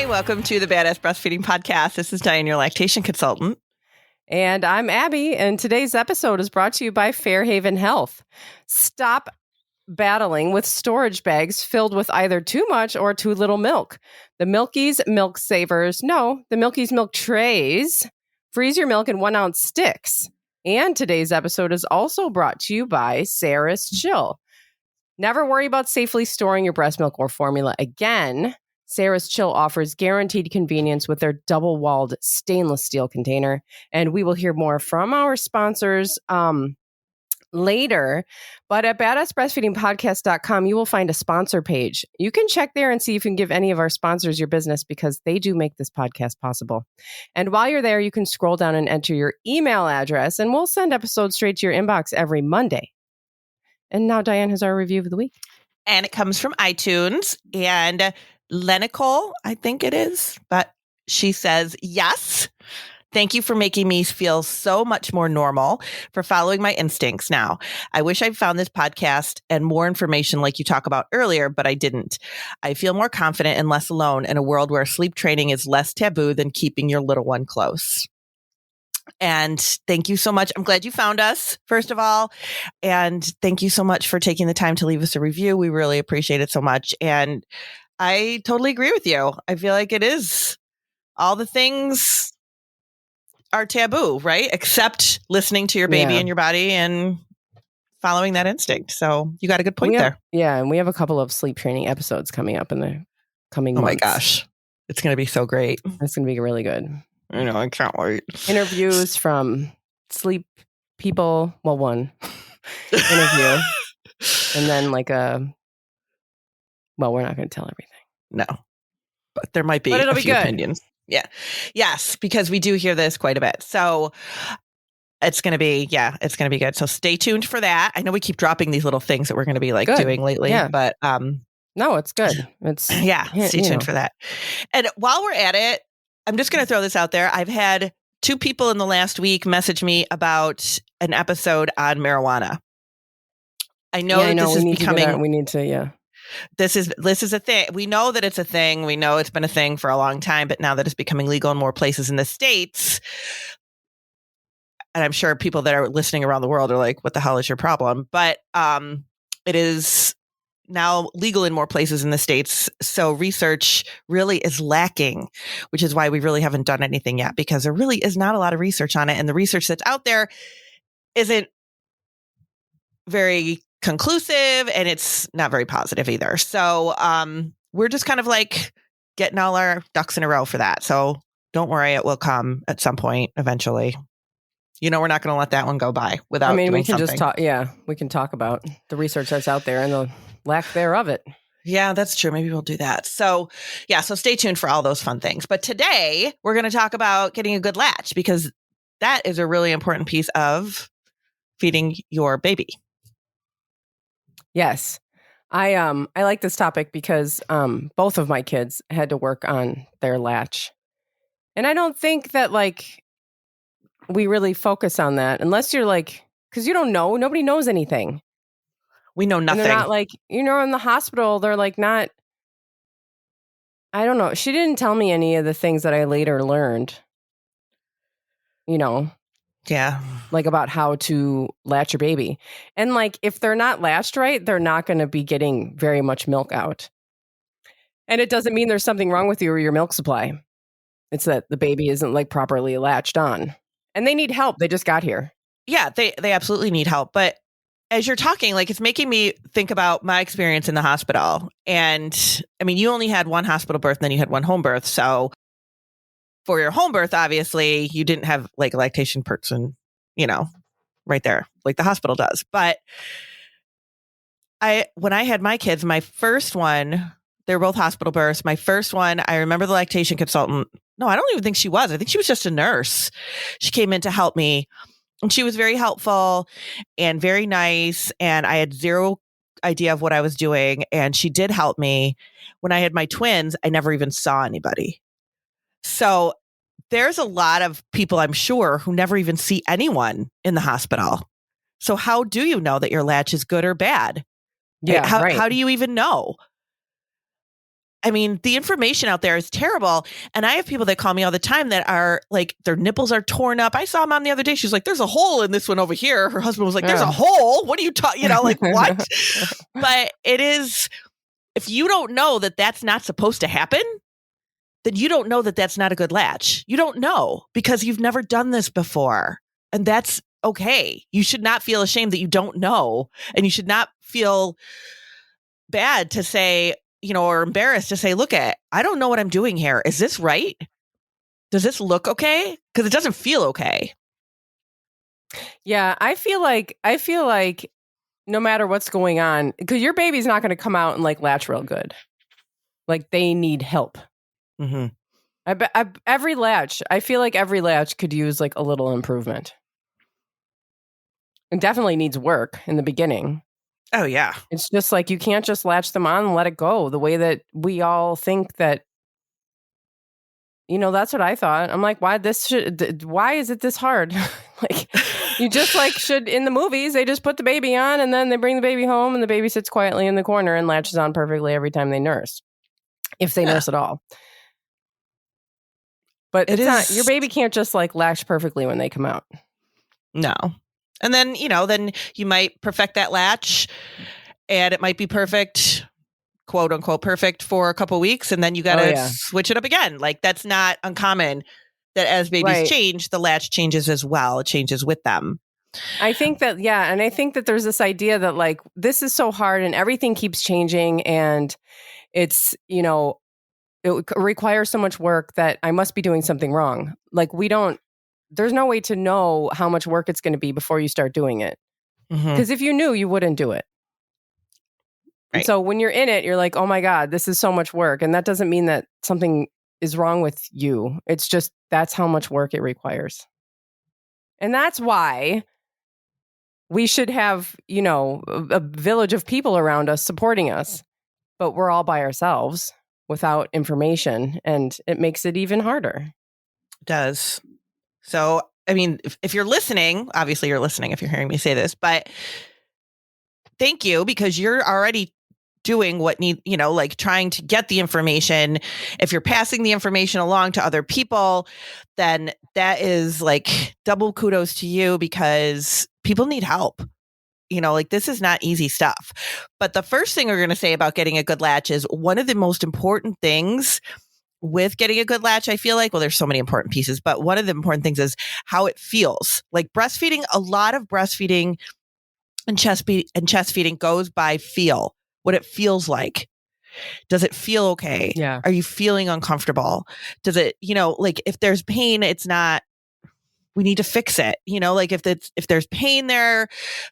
welcome to the Badass Breastfeeding Podcast. This is Dianne, your lactation consultant. And I'm Abby, and today's episode is brought to you by Fairhaven Health. Stop battling with storage bags filled with either too much or too little milk. The Milky's Milk Savers, the Milky's Milk Trays, freeze your milk in 1 ounce sticks. And today's episode is also brought to you by Sarah's Chill. Never worry about safely storing your breast milk or formula again. Sarah's Chill offers guaranteed convenience with their double-walled stainless steel container. And we will hear more from our sponsors later. But at badassbreastfeedingpodcast.com, you will find a sponsor page. You can check there and see if you can give any of our sponsors your business because they do make this podcast possible. And while you're there, you can scroll down and enter your email address, and we'll send episodes straight to your inbox every Monday. And now Dianne has our review of the week. And it comes from iTunes. And Lenicole, I think it is, but she says, yes. Thank you for making me feel so much more normal, for following my instincts now. I wish I'd found this podcast and more information like you talked about earlier, but I didn't. I feel more confident and less alone in a world where sleep training is less taboo than keeping your little one close. And thank you so much. I'm glad you found us, first of all. And thank you so much for taking the time to leave us a review. We really appreciate it so much. And I totally agree with you. I feel like it is. All the things are taboo, right? Except listening to your baby and your body and following that instinct. So you got a good point there. Yeah. And we have a couple of sleep training episodes coming up in the coming months. Oh my gosh. It's going to be so great. It's going to be really good. I know. I can't wait. Interviews from sleep people. Well, one interview. And then we're not going to tell everything. No, but there might be a few opinions. Yeah. Yes, because we do hear this quite a bit. So it's going to be good. So stay tuned for that. I know we keep dropping these little things that we're going to be doing lately, but no, it's good. It's stay tuned for that. And while we're at it, I'm just going to throw this out there. I've had 2 people in the last week message me about an episode on marijuana. I know this is becoming. We need to. This is a thing. We know that it's a thing. We know it's been a thing for a long time, but now that it's becoming legal in more places in the States, and I'm sure people that are listening around the world are like, what the hell is your problem? But it is now legal in more places in the States. So research really is lacking, which is why we really haven't done anything yet, because there really is not a lot of research on it. And the research that's out there isn't very conclusive, and it's not very positive either. So we're just kind of getting all our ducks in a row for that. So don't worry, it will come at some point eventually. We're not going to let that one go by without. We can something. just talk. Yeah, we can talk about the research that's out there and the lack thereof it. Yeah, that's true. Maybe we'll do that. So stay tuned for all those fun things. But today we're going to talk about getting a good latch, because that is a really important piece of feeding your baby. Yes. I like this topic because both of my kids had to work on their latch. And I don't think that we really focus on that unless you're because you don't know, nobody knows anything. We know nothing. And they're not in the hospital, they're not, I don't know. She didn't tell me any of the things that I later learned, Yeah. about how to latch your baby. And if they're not latched right, they're not going to be getting very much milk out. And it doesn't mean there's something wrong with you or your milk supply. It's that the baby isn't properly latched on. And they need help. They just got here. Yeah, they absolutely need help. But as you're talking, it's making me think about my experience in the hospital. And you only had one hospital birth and then you had one home birth. So for your home birth, obviously, you didn't have a lactation person, right there, like the hospital does. But when I had my kids, my first one, they were both hospital births. My first one, I remember the lactation consultant. No, I don't even think she was. I think she was just a nurse. She came in to help me, and she was very helpful and very nice. And I had zero idea of what I was doing. And she did help me. When I had my twins, I never even saw anybody. So there's a lot of people, I'm sure, who never even see anyone in the hospital. So how do you know that your latch is good or bad? Yeah, How do you even know? I mean, the information out there is terrible. And I have people that call me all the time that are like, their nipples are torn up. I saw mom the other day. She's like, there's a hole in this one over here. Her husband was like, there's a hole. What are you talking? Like what? But it is, if you don't know that that's not supposed to happen, then you don't know that that's not a good latch. You don't know because you've never done this before. And that's okay. You should not feel ashamed that you don't know. And you should not feel bad to say, or embarrassed to say, look, I don't know what I'm doing here. Is this right? Does this look okay? Because it doesn't feel okay. Yeah, I feel like no matter what's going on, because your baby's not going to come out and like latch real good. Like they need help. Mm-hmm. I feel like every latch could use like a little improvement. It definitely needs work in the beginning. Oh, yeah. It's just like you can't just latch them on and let it go the way that we all think that, that's what I thought. I'm like, why is it this hard? Like, you just like should, in the movies, they just put the baby on and then they bring the baby home and the baby sits quietly in the corner and latches on perfectly every time they nurse, if they nurse at all. But not, your baby can't just like latch perfectly when they come out. No. And then, then you might perfect that latch and it might be perfect, quote unquote, perfect for a couple of weeks. And then you got to switch it up again. Like that's not uncommon that as babies change, the latch changes as well. It changes with them. I think that, and I think that there's this idea that like, this is so hard and everything keeps changing and it's, it requires so much work that I must be doing something wrong. Like there's no way to know how much work it's going to be before you start doing it. Because if you knew, you wouldn't do it. Right. And so when you're in it, you're like, oh my God, this is so much work. And that doesn't mean that something is wrong with you. It's just, that's how much work it requires. And that's why we should have, a village of people around us supporting us. But we're all by ourselves without information. And it makes it even harder. It does. So, I mean, if you're listening, obviously you're listening if you're hearing me say this, but thank you because you're already doing what like trying to get the information. If you're passing the information along to other people, then that is like double kudos to you because people need help. Like this is not easy stuff. But the first thing we're going to say about getting a good latch is one of the most important things with getting a good latch, I feel like, well, there's so many important pieces, but one of the important things is how it feels. Like breastfeeding, a lot of breastfeeding and chest feeding goes by feel, what it feels like. Does it feel okay? Yeah. Are you feeling uncomfortable? Does it, like if there's pain, we need to fix it. Like if there's pain then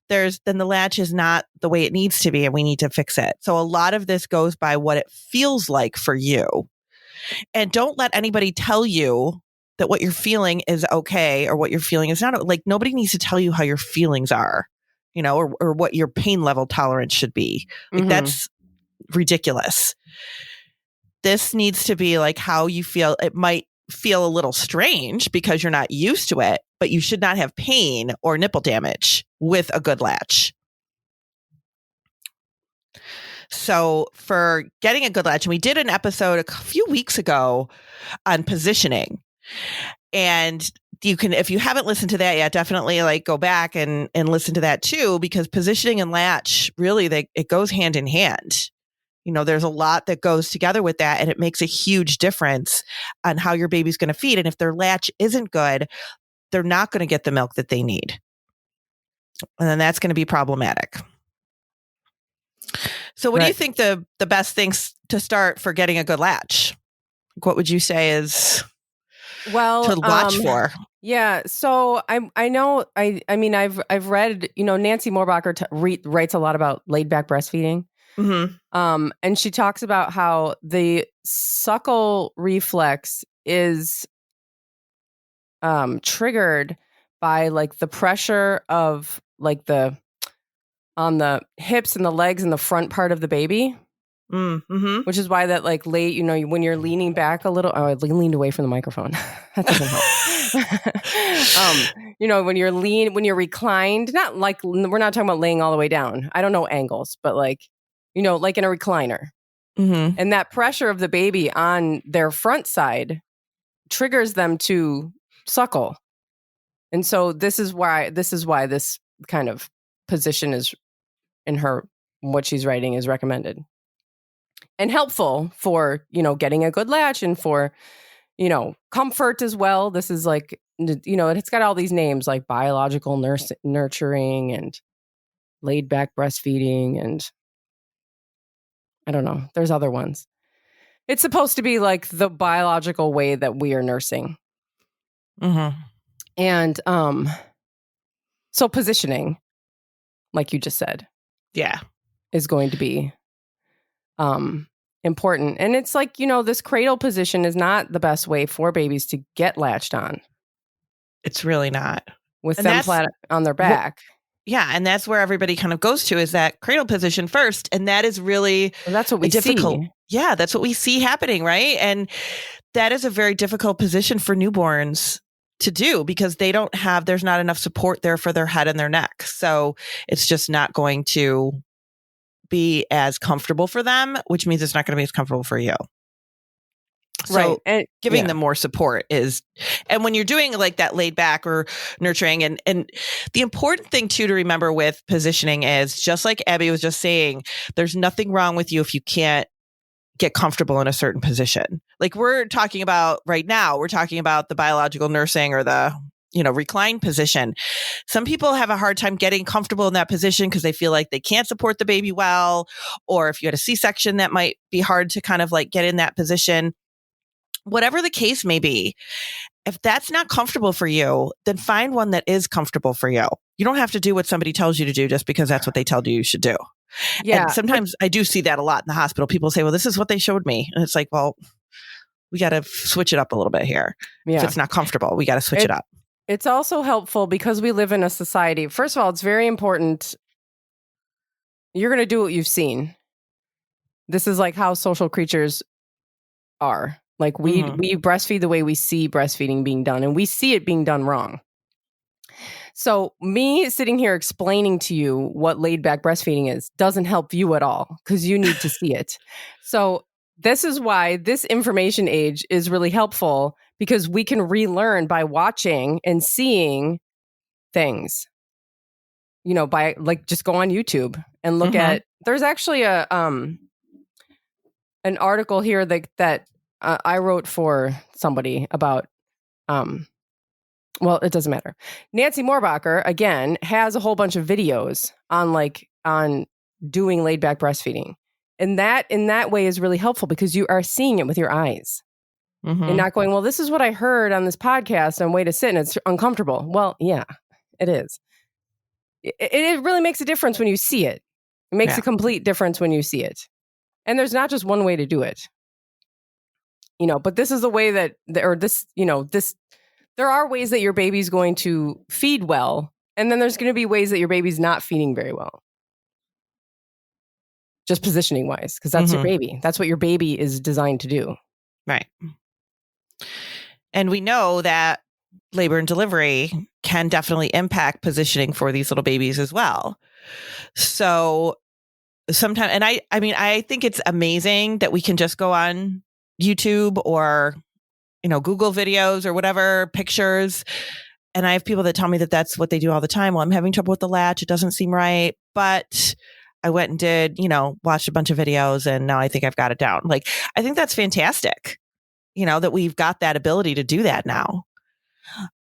the latch is not the way it needs to be and we need to fix it. So a lot of this goes by what it feels like for you. And don't let anybody tell you that what you're feeling is okay or what you're feeling is not. Like nobody needs to tell you how your feelings are, or what your pain level tolerance should be. Like that's ridiculous. This needs to be like how you feel. It might feel a little strange because you're not used to it, but you should not have pain or nipple damage with a good latch. So for getting a good latch, and we did an episode a few weeks ago on positioning. And you can, if you haven't listened to that yet, definitely like go back and listen to that too, because positioning and latch really, it goes hand in hand. There's a lot that goes together with that, and it makes a huge difference on how your baby's going to feed. And if their latch isn't good, they're not going to get the milk that they need. And then that's going to be problematic. So what do you think the best things to start for getting a good latch? What would you say is to watch for? Yeah. So I know, I mean, I've read, Nancy Mohrbacher writes a lot about laid back breastfeeding. Mm-hmm. And she talks about how the suckle reflex is triggered by like the pressure of like on the hips and the legs and the front part of the baby. Mm-hmm. Which is why that like late, when you're leaning back a little, I leaned away from the microphone. That doesn't help. When you're reclined, not like, we're not talking about laying all the way down. I don't know angles, but like, like in a recliner. Mm-hmm. And that pressure of the baby on their front side triggers them to suckle. And so this is why this kind of position is in what she's writing is recommended and helpful for, getting a good latch and for, comfort as well. This is like, it's got all these names like biological nurturing and laid back breastfeeding. And I don't know, there's other ones. It's supposed to be like the biological way that we are nursing. Mm-hmm. And so positioning, like you just said, is going to be important. And it's like, this cradle position is not the best way for babies to get latched on. It's really not. With them flat on their back. And that's where everybody kind of goes to, is that cradle position first. And that is really that's what we difficult. See. Yeah, that's what we see happening, right? And that is a very difficult position for newborns to do because there's not enough support there for their head and their neck. So it's just not going to be as comfortable for them, which means it's not going to be as comfortable for you. So right. And, giving them more support and when you're doing like that laid back or nurturing and the important thing too to remember with positioning is, just like Abby was just saying, there's nothing wrong with you if you can't get comfortable in a certain position. Like we're talking about right now, we're talking about the biological nursing or the, recline position. Some people have a hard time getting comfortable in that position because they feel like they can't support the baby well, or if you had a C-section, that might be hard to kind of like get in that position. Whatever the case may be, if that's not comfortable for you, then find one that is comfortable for you. You don't have to do what somebody tells you to do just because that's what they tell you should do. Yeah. And sometimes I do see that a lot in the hospital. People say, well, this is what they showed me. And it's like, well, we got to switch it up a little bit here. Yeah. If it's not comfortable, we got to switch it up. It's also helpful because we live in a society. First of all, it's very important. You're going to do what you've seen. This is like how social creatures are. Like we breastfeed the way we see breastfeeding being done, and we see it being done wrong. So me sitting here explaining to you what laid back breastfeeding is doesn't help you at all because you need to see it. So this is why this information age is really helpful, because we can relearn by watching and seeing things. By like just go on YouTube and look at. There's actually an article here that I wrote for somebody about, well, it doesn't matter. Nancy Mohrbacher, again, has a whole bunch of videos on doing laid back breastfeeding. And that in that way is really helpful because you are seeing it with your eyes and not going, well, this is what I heard on this podcast and way to sit and it's uncomfortable. Well, yeah, it is. It really makes a difference when you see it. It makes a complete difference when you see it. And there's not just one way to do it. But this is the way that, there are ways that your baby's going to feed well, and then there's going to be ways that your baby's not feeding very well. Just positioning wise, because that's your baby. That's what your baby is designed to do. Right. And we know that labor and delivery can definitely impact positioning for these little babies as well. So sometimes, and I think it's amazing that we can just go on YouTube or, Google videos or whatever, pictures. And I have people that tell me that that's what they do all the time. Well, I'm having trouble with the latch. It doesn't seem right. But I went and did, watched a bunch of videos and now I think I've got it down. Like, I think that's fantastic, that we've got that ability to do that now.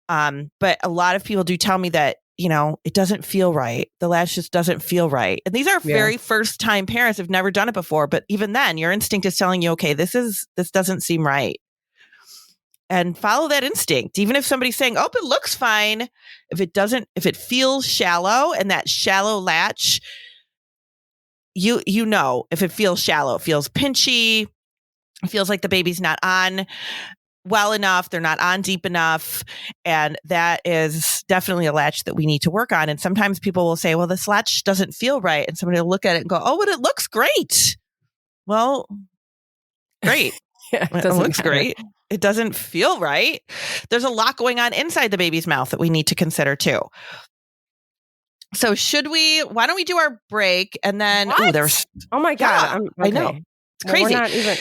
But a lot of people do tell me that, it doesn't feel right. The latch just doesn't feel right. And these are very first time parents who've never done it before. But even then, your instinct is telling you, okay, this doesn't seem right. And follow that instinct. Even if somebody's saying, oh, it looks fine. If it feels shallow and that shallow latch, if it feels shallow, it feels pinchy, it feels like the baby's not on well enough, they're not on deep enough. And that is definitely a latch that we need to work on. And sometimes people will say, well, this latch doesn't feel right. And somebody will look at it and go, oh, but it looks great. Well, great. It looks great. It doesn't feel right. There's a lot going on inside the baby's mouth that we need to consider too. So why don't we do our break and then, oh my God. I know. It's crazy. We're not even.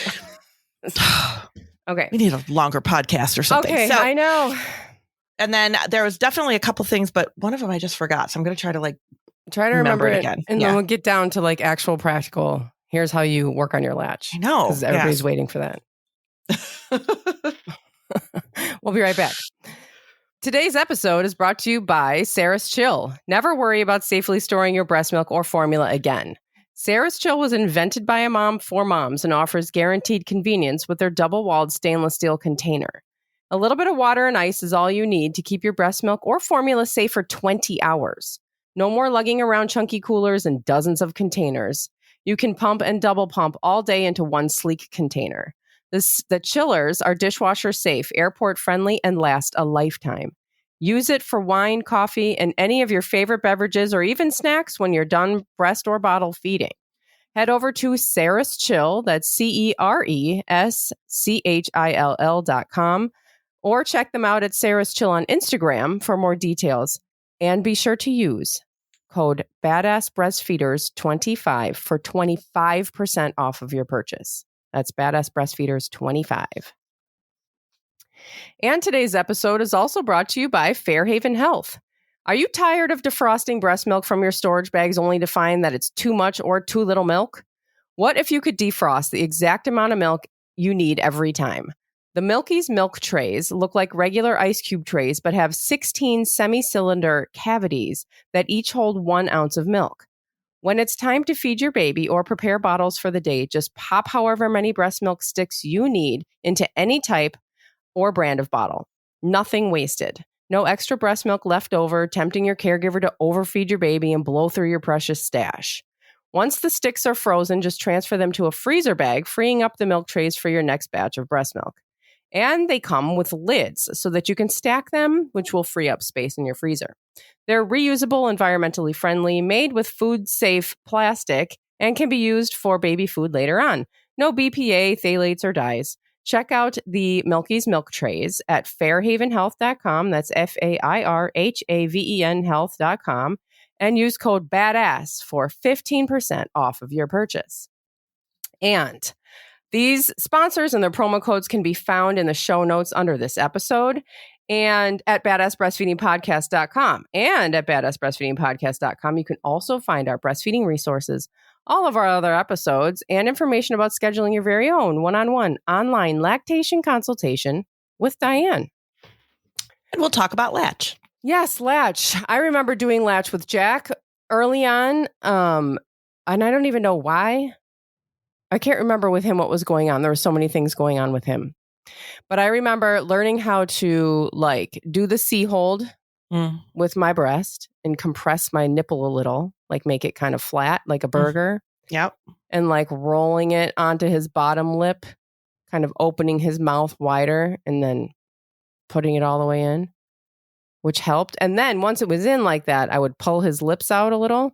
Okay. We need a longer podcast or something. Okay, I know. And then there was definitely a couple things, but one of them I just forgot. So I'm going to try to remember it again. And then we'll get down to like actual practical. Here's how you work on your latch. I know. Because everybody's waiting for that. We'll be right back. Today's episode is brought to you by Sarah's Chill. Never worry about safely storing your breast milk or formula again. Sarah's Chill was invented by a mom for moms and offers guaranteed convenience with their double-walled stainless steel container. A little bit of water and ice is all you need to keep your breast milk or formula safe for 20 hours. No more lugging around chunky coolers and dozens of containers. You can pump and double pump all day into one sleek container. The chillers are dishwasher safe, airport friendly, and last a lifetime. Use it for wine, coffee, and any of your favorite beverages or even snacks when you're done breast or bottle feeding. Head over to Sarah's Chill, that's CERESCHILL.com, or check them out at Sarah's Chill on Instagram for more details. And be sure to use code Badass Breastfeeders 25 for 25% off of your purchase. That's Badass Breastfeeders 25. And today's episode is also brought to you by Fairhaven Health. Are you tired of defrosting breast milk from your storage bags only to find that it's too much or too little milk? What if you could defrost the exact amount of milk you need every time? The Milky's milk trays look like regular ice cube trays, but have 16 semi-cylinder cavities that each hold 1 ounce of milk. When it's time to feed your baby or prepare bottles for the day, just pop however many breast milk sticks you need into any type or brand of bottle. Nothing wasted. No extra breast milk left over, tempting your caregiver to overfeed your baby and blow through your precious stash. Once the sticks are frozen, just transfer them to a freezer bag, freeing up the milk trays for your next batch of breast milk. And they come with lids so that you can stack them, which will free up space in your freezer. They're reusable, environmentally friendly, made with food-safe plastic, and can be used for baby food later on. No BPA, phthalates, or dyes. Check out the Milky's milk trays at fairhavenhealth.com. That's FAIRHAVEN health.com. And use code BADASS for 15% off of your purchase. And these sponsors and their promo codes can be found in the show notes under this episode and at badassbreastfeedingpodcast.com. And at badassbreastfeedingpodcast.com, you can also find our breastfeeding resources, all of our other episodes, and information about scheduling your very own one-on-one online lactation consultation with Dianne. And we'll talk about Latch. Yes, Latch. I remember doing Latch with Jack early on, and I don't even know why. I can't remember with him what was going on. There were so many things going on with him. But I remember learning how to like do the C hold with my breast and compress my nipple a little, like make it kind of flat like a burger. Yep. And like rolling it onto his bottom lip, kind of opening his mouth wider and then putting it all the way in, which helped. And then once it was in like that, I would pull his lips out a little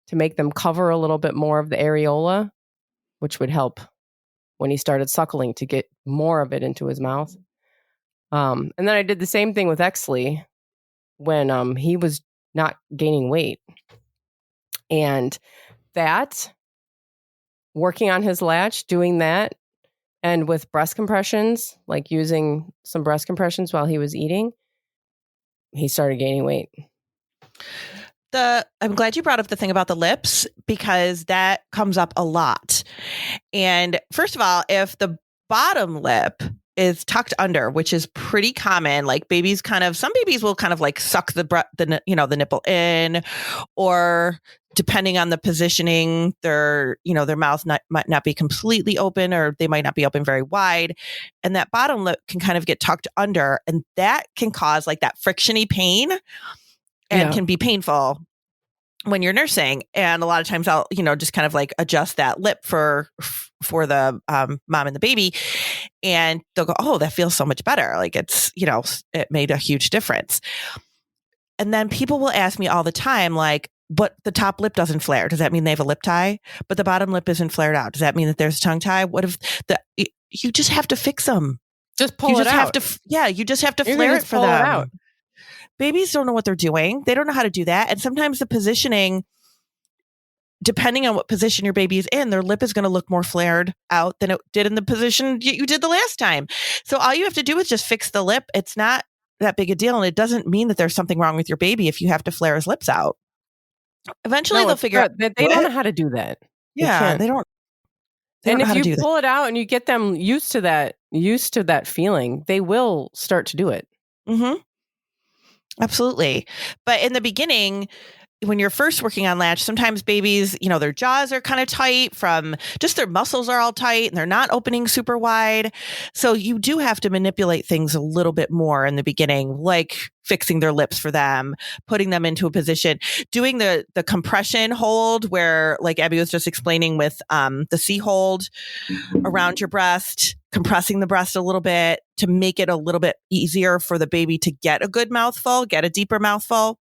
to make them cover a little bit more of the areola, which would help when he started suckling to get more of it into his mouth. And then I did the same thing with Exley when he was not gaining weight. And that, working on his latch, doing that, and with breast compressions, like using some breast compressions while he was eating, he started gaining weight. I'm glad you brought up the thing about the lips because that comes up a lot. And first of all, if the bottom lip is tucked under, which is pretty common, like some babies will kind of like suck the nipple in, or depending on the positioning, their mouth might not be completely open, or they might not be open very wide. And that bottom lip can kind of get tucked under, and that can cause like that frictiony pain. And can be painful when you're nursing. And a lot of times I'll, just kind of like adjust that lip for the mom and the baby. And they'll go, oh, that feels so much better. Like it's, it made a huge difference. And then people will ask me all the time, like, but the top lip doesn't flare. Does that mean they have a lip tie? But the bottom lip isn't flared out. Does that mean that there's a tongue tie? What if you just have to fix them? Just pull it out. You just have to flare it for them. Babies don't know what they're doing. They don't know how to do that. And sometimes the positioning depending on what position your baby is in, their lip is going to look more flared out than it did in the position you did the last time. So all you have to do is just fix the lip. It's not that big a deal. And it doesn't mean that there's something wrong with your baby if you have to flare his lips out. Eventually they'll figure out. They don't know how to do that. Yeah, they don't. And if you pull it out and you get them used to that feeling, they will start to do it. Mm-hmm. Absolutely. But in the beginning, when you're first working on Latch, sometimes babies, their jaws are kind of tight from just their muscles are all tight and they're not opening super wide. So you do have to manipulate things a little bit more in the beginning, like fixing their lips for them, putting them into a position, doing the compression hold where, like Abby was just explaining with the C hold around your breast, compressing the breast a little bit to make it a little bit easier for the baby to get a good mouthful, get a deeper mouthful.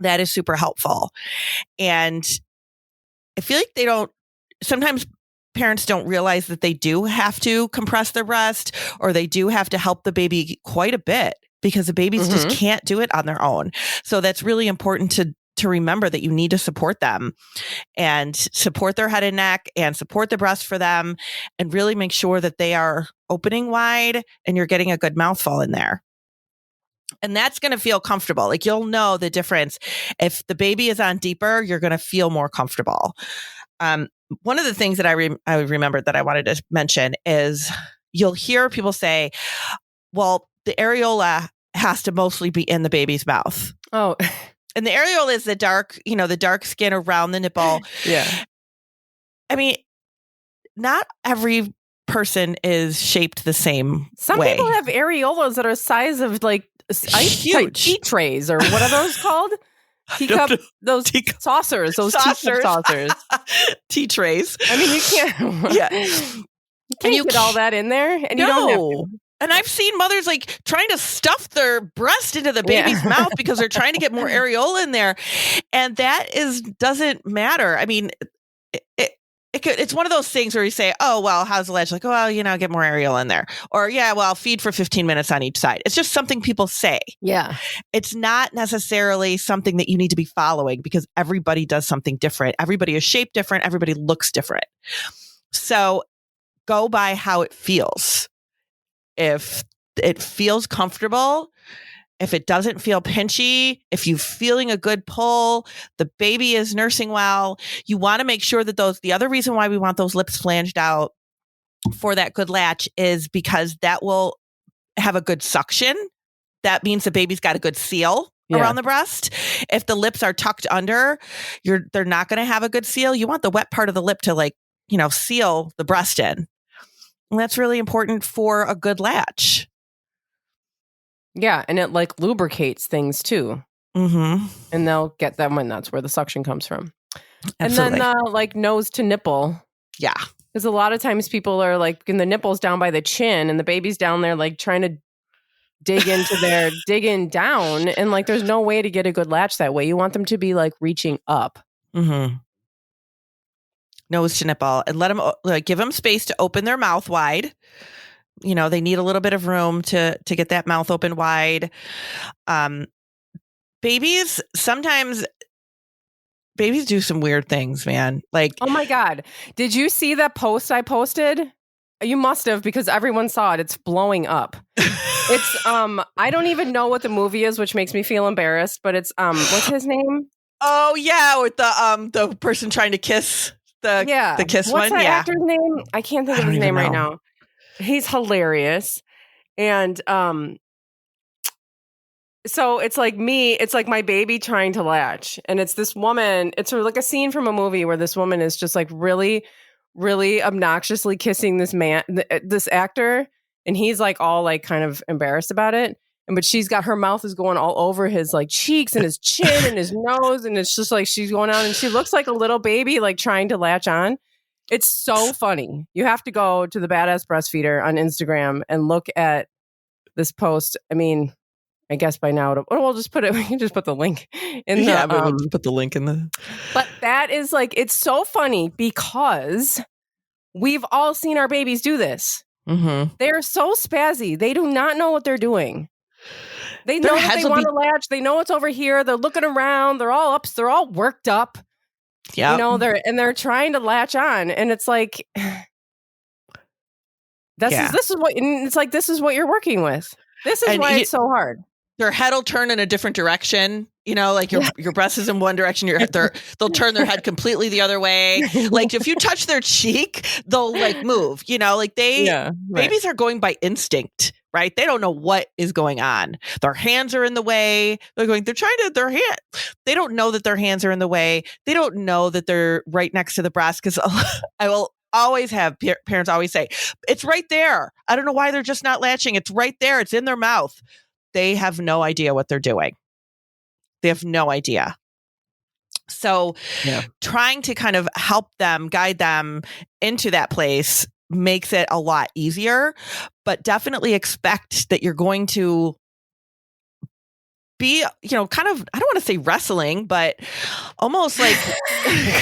That is super helpful. And I feel like sometimes parents don't realize that they do have to compress their breast or they do have to help the baby quite a bit because the babies just can't do it on their own. So that's really important to remember that you need to support them and support their head and neck and support the breast for them and really make sure that they are opening wide and you're getting a good mouthful in there. And that's going to feel comfortable. Like you'll know the difference. If the baby is on deeper, you're going to feel more comfortable. One of the things that I remembered that I wanted to mention is you'll hear people say, well, the areola has to mostly be in the baby's mouth. Oh, and the areola is the dark skin around the nipple. Yeah. I mean, not every person is shaped the same Some way. people have areolas that are size of like huge tea trays or what are those called? Teacup, those saucers, those teacup saucers. Tea trays. I mean, you can't. Yeah. You can't get all that in there, and you don't have to. And I've seen mothers like trying to stuff their breast into the baby's mouth because they're trying to get more areola in there, and that doesn't matter. I mean, it's one of those things where you say, oh, well, how's the latch? Like, oh, well, get more areola in there. Or, yeah, well, feed for 15 minutes on each side. It's just something people say. Yeah. It's not necessarily something that you need to be following because everybody does something different. Everybody is shaped different. Everybody looks different. So go by how it feels. If it feels comfortable, if it doesn't feel pinchy, if you're feeling a good pull, the baby is nursing well, you want to make sure that the other reason why we want those lips flanged out for that good latch is because that will have a good suction. That means the baby's got a good seal around the breast. If the lips are tucked under, they're not going to have a good seal. You want the wet part of the lip to seal the breast in. And that's really important for a good latch. Yeah, and it lubricates things too. Mm-hmm. And they'll get them when that's where the suction comes from. Absolutely. And then nose to nipple. Yeah. Because a lot of times people are in the nipples down by the chin and the baby's down there trying to dig in down. And there's no way to get a good latch that way. You want them to be reaching up. Mm-hmm. Nose to nipple and let them give them space to open their mouth wide. They need a little bit of room to get that mouth open wide. Sometimes babies do some weird things, man. Oh my God. Did you see that post I posted? You must have, because everyone saw it. It's blowing up. It's I don't even know what the movie is, which makes me feel embarrassed, but it's what's his name? Oh yeah, with the person trying to kiss the kiss what's one. That yeah. actor's name? I can't think of his name right now. He's hilarious. And so it's it's my baby trying to latch. And it's this woman, it's sort of like a scene from a movie where this woman is just really, really obnoxiously kissing this man, this actor. And he's all kind of embarrassed about it. But she's got, her mouth is going all over his cheeks and his chin and his nose. And it's just she's going on and she looks like a little baby, trying to latch on. It's so funny. You have to go to the Badass Breastfeeder on Instagram and look at this post. I mean, I guess by now, we'll just put it, we can just put the link in the... Yeah, but we'll put the link in the... But that is it's so funny because we've all seen our babies do this. Mm-hmm. They're so spazzy. They do not know what they're doing. They know that they want to latch. They know it's over here. They're looking around. They're all worked up. Yeah. You know, they're trying to latch on, and it's like this is what you're working with. This is why it's so hard. Their head will turn in a different direction. You know, like your breast is in one direction, they'll turn their head completely the other way. Like if you touch their cheek, they'll like move, you know, like babies are going by instinct, right? They don't know what is going on. Their hands are in the way. They don't know that their hands are in the way. They don't know that they're right next to the breast, because I will always have parents always say, it's right there. I don't know why they're just not latching. It's right there. It's in their mouth. They have no idea what they're doing. They have no idea. So trying to kind of help them, guide them into that place makes it a lot easier, but definitely expect that you're going to be, you know, kind of, I don't want to say wrestling, but almost like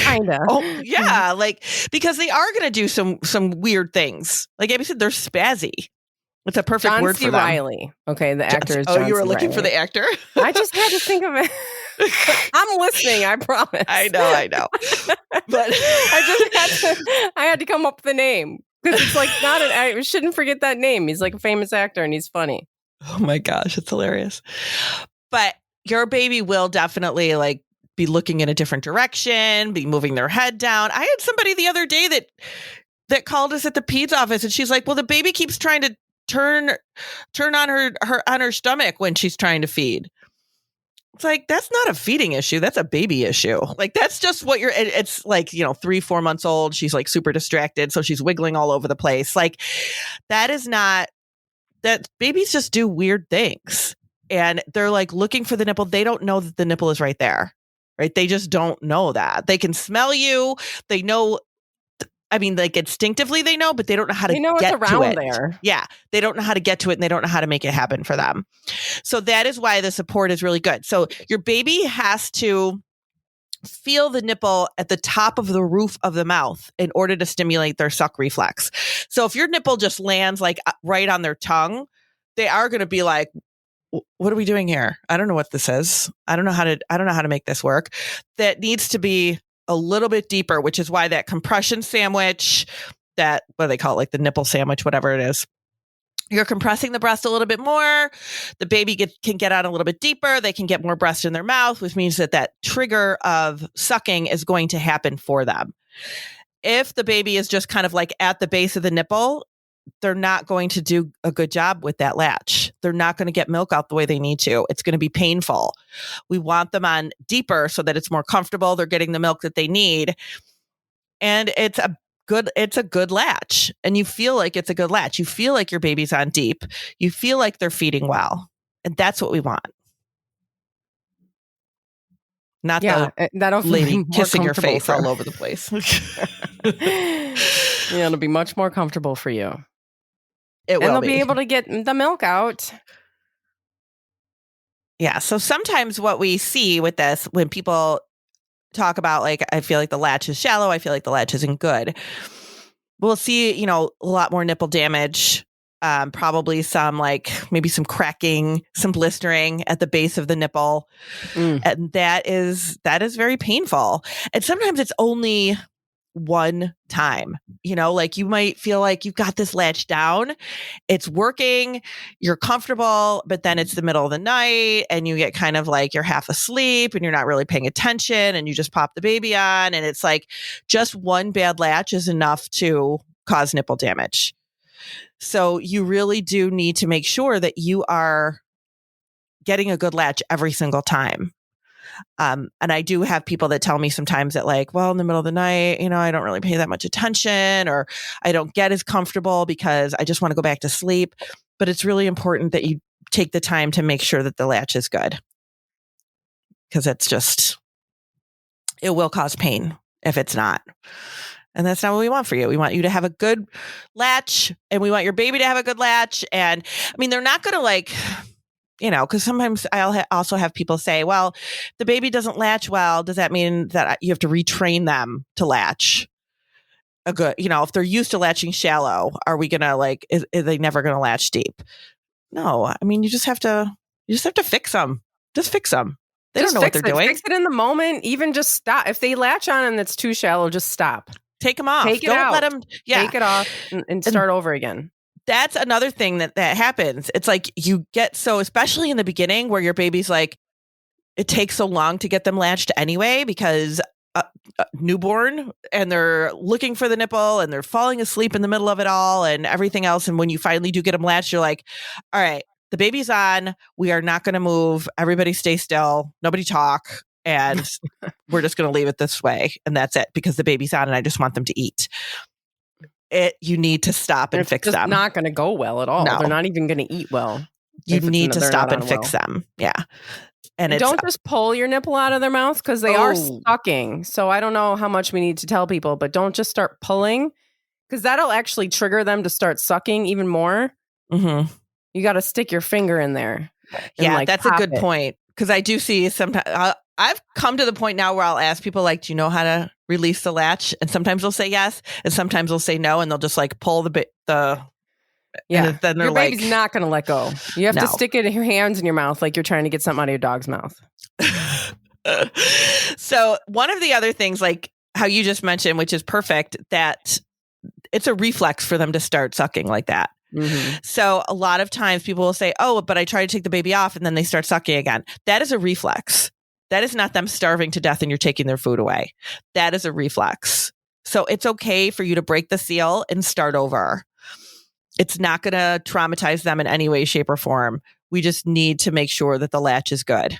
kind of. Oh, yeah. Like, because they are going to do some weird things. Like Abby said, they're spazzy. It's a perfect word for them. Riley. Okay, the actor is John Oh, you were C. looking Reilly. for the actor? I just had to think of it. I'm listening, I promise. I know. But I had to come up with a name, because it's like I shouldn't forget that name. He's like a famous actor and he's funny. Oh my gosh, it's hilarious. But your baby will definitely like be looking in a different direction, be moving their head down. I had somebody the other day that called us at the peds office, and she's like, well, the baby keeps trying to turn on her stomach when she's trying to feed. It's like, that's not a feeding issue. That's a baby issue. Like, that's just what it's like, you know, 3-4 months old. She's like super distracted. So she's wiggling all over the place. Like, that babies just do weird things, and they're like looking for the nipple. They don't know that the nipple is right there, right? They just don't know that. They can smell you. They know. I mean, like instinctively they know, but they don't know how to get it's around to it. There. Yeah. They don't know how to get to it, and they don't know how to make it happen for them. So that is why the support is really good. So your baby has to feel the nipple at the top of the roof of the mouth in order to stimulate their suck reflex. So if your nipple just lands like right on their tongue, they are going to be like, what are we doing here? I don't know what this is. I don't know how to make this work. That needs to be a little bit deeper, which is why that compression sandwich, what do they call it? Like the nipple sandwich, whatever it is. You're compressing the breast a little bit more. The baby can get out a little bit deeper. They can get more breast in their mouth, which means that trigger of sucking is going to happen for them. If the baby is just kind of like at the base of the nipple, they're not going to do a good job with that latch. They're not going to get milk out the way they need to. It's going to be painful. We want them on deeper so that it's more comfortable. They're getting the milk that they need. And it's a good latch. And you feel like it's a good latch. You feel like your baby's on deep. You feel like they're feeding well. And that's what we want. Not the lady kissing your face all over the place. It'll be much more comfortable for you. And they'll be able to get the milk out. Yeah. So sometimes what we see with this, when people talk about like, I feel like the latch is shallow, I feel like the latch isn't good, we'll see, you know, a lot more nipple damage, probably maybe some cracking, some blistering at the base of the nipple. And that is very painful. And sometimes it's only one time, you know, like you might feel like you've got this latch down, it's working, you're comfortable, but then it's the middle of the night and you get kind of like you're half asleep and you're not really paying attention and you just pop the baby on, and it's like just one bad latch is enough to cause nipple damage. So you really do need to make sure that you are getting a good latch every single time. And I do have people that tell me sometimes that like, well, in the middle of the night, you know, I don't really pay that much attention, or I don't get as comfortable because I just want to go back to sleep. But it's really important that you take the time to make sure that the latch is good, because it will cause pain if it's not. And that's not what we want for you. We want you to have a good latch, and we want your baby to have a good latch. And I mean, they're not going to like, you know, because sometimes I'll also have people say, well, the baby doesn't latch well. Does that mean that you have to retrain them to latch a good, you know, if they're used to latching shallow, are we going to like, is they never going to latch deep? No, I mean, you just have to fix them. Just fix them. They don't know what they're doing. Fix it in the moment. Even just stop. If they latch on and it's too shallow, just stop. Take them off. Take it Don't out. let them. Yeah. Take it off and start over again. That's another thing that happens. It's like you get so, especially in the beginning where your baby's like, it takes so long to get them latched anyway because newborn and they're looking for the nipple and they're falling asleep in the middle of it all and everything else. And when you finally do get them latched, you're like, all right, the baby's on. We are not going to move. Everybody stay still. Nobody talk. And we're just going to leave it this way. And that's it because the baby's on and I just want them to eat. You need to stop and fix them. It's not going to go well at all. No. They're not even going to eat well. You need to stop and fix them. Yeah. And don't just pull your nipple out of their mouth because they are sucking. So I don't know how much we need to tell people, but don't just start pulling because that'll actually trigger them to start sucking even more. Mm-hmm. You got to stick your finger in there. Yeah, that's a good point. Because I do see sometimes I've come to the point now where I'll ask people like, do you know how to release the latch? And sometimes they'll say yes. And sometimes they'll say no. And they'll just like pull the yeah. And then they're your baby's not going to let go. You have to stick it in your hands in your mouth like you're trying to get something out of your dog's mouth. So one of the other things, like how you just mentioned, which is perfect, that it's a reflex for them to start sucking like that. Mm-hmm. So a lot of times people will say, oh, but I try to take the baby off and then they start sucking again. That is a reflex. That is not them starving to death and you're taking their food away. That is a reflex. So it's okay for you to break the seal and start over. It's not going to traumatize them in any way, shape, or form. We just need to make sure that the latch is good.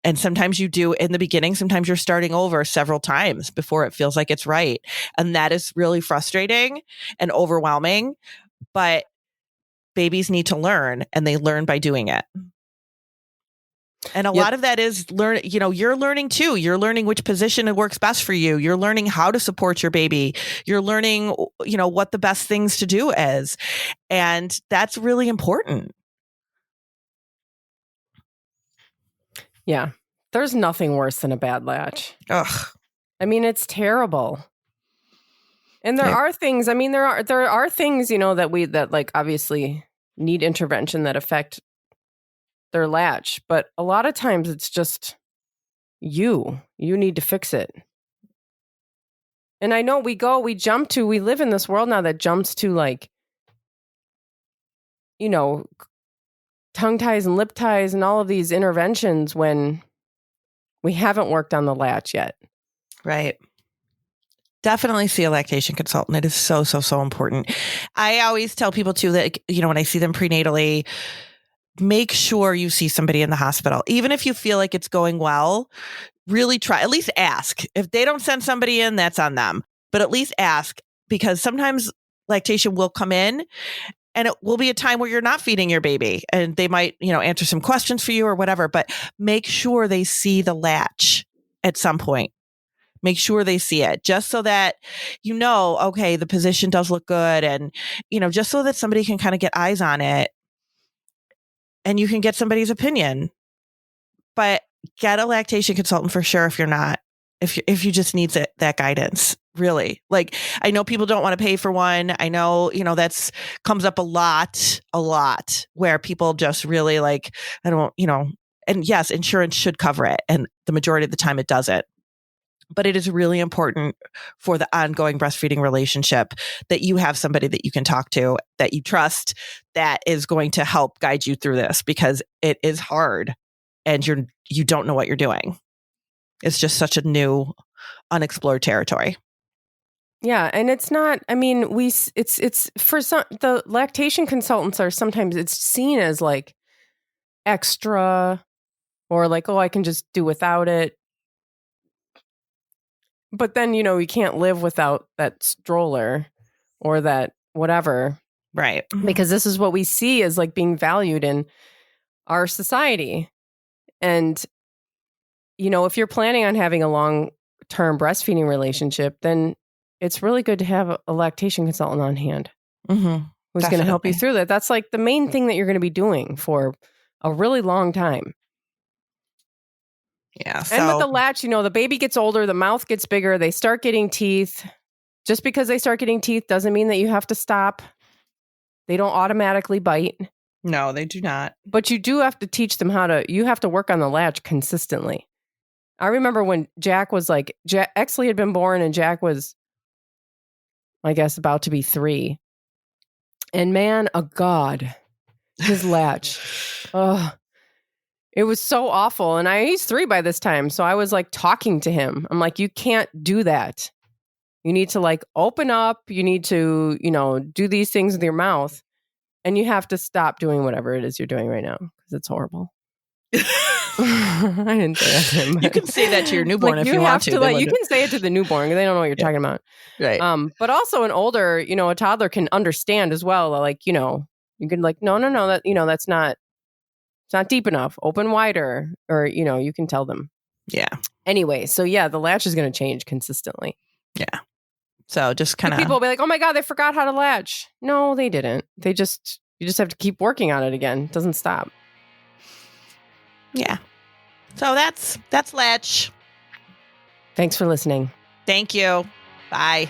And sometimes you do in the beginning, sometimes you're starting over several times before it feels like it's right. And that is really frustrating and overwhelming. But babies need to learn and they learn by doing it. And a lot of that is you're learning too. You're learning which position works best for you. You're learning how to support your baby. You're learning, what the best things to do is. And that's really important. Yeah. There's nothing worse than a bad latch. Ugh. I mean, it's terrible. And there are things, there are things, that like obviously need intervention that affect their latch, but a lot of times it's just you need to fix it. And I know we live in this world now that jumps to like, tongue ties and lip ties and all of these interventions when we haven't worked on the latch yet. Right. Definitely see a lactation consultant. It is so, so, so important. I always tell people too that, when I see them prenatally, make sure you see somebody in the hospital. Even if you feel like it's going well, really try, at least ask. If they don't send somebody in, that's on them. But at least ask, because sometimes lactation will come in and it will be a time where you're not feeding your baby and they might, answer some questions for you or whatever, but make sure they see the latch at some point. Make sure they see it just so that, okay, the position does look good. And, just so that somebody can kind of get eyes on it and you can get somebody's opinion. But get a lactation consultant for sure if you're not, if you just need that guidance, really. Like, I know people don't want to pay for one. I know, that's comes up a lot where people just really like, I don't, and yes, insurance should cover it. And the majority of the time it doesn't. But it is really important for the ongoing breastfeeding relationship that you have somebody that you can talk to, that you trust, that is going to help guide you through this, because it is hard and you don't know what you're doing. It's just such a new, unexplored territory. Yeah, and it's not, it's for some, the lactation consultants are sometimes, it's seen as like extra or like, oh, I can just do without it. But then, you can't live without that stroller or that whatever. Right. Because this is what we see as like being valued in our society. And, if you're planning on having a long-term breastfeeding relationship, then it's really good to have a lactation consultant on hand who's going to help you through that. That's like the main thing that you're going to be doing for a really long time. Yeah. And with the latch, the baby gets older, the mouth gets bigger, they start getting teeth. Just because they start getting teeth doesn't mean that you have to stop. They don't automatically bite. No, they do not. But you do have to teach them you have to work on the latch consistently. I remember when Jack was like, Exley had been born and Jack was, I guess, about to be 3. And man, God, his latch. Oh, it was so awful. And he's 3 by this time. So I was like talking to him. I'm like, you can't do that. You need to like open up. You need to, do these things with your mouth. And you have to stop doing whatever it is you're doing right now because it's horrible. I didn't say that to him. You can say that to your newborn if you want to. You can say it to the newborn. They don't know what you're talking about. Right. But also an older, a toddler can understand as well. Like, you can like, no, that, that's not, it's not deep enough. Open wider. Or, you can tell them. Yeah. Anyway, so yeah, the latch is going to change consistently. Yeah. So just kind of. People will be like, oh my God, they forgot how to latch. No, they didn't. You just have to keep working on it again. It doesn't stop. Yeah. So that's Latch. Thanks for listening. Thank you. Bye.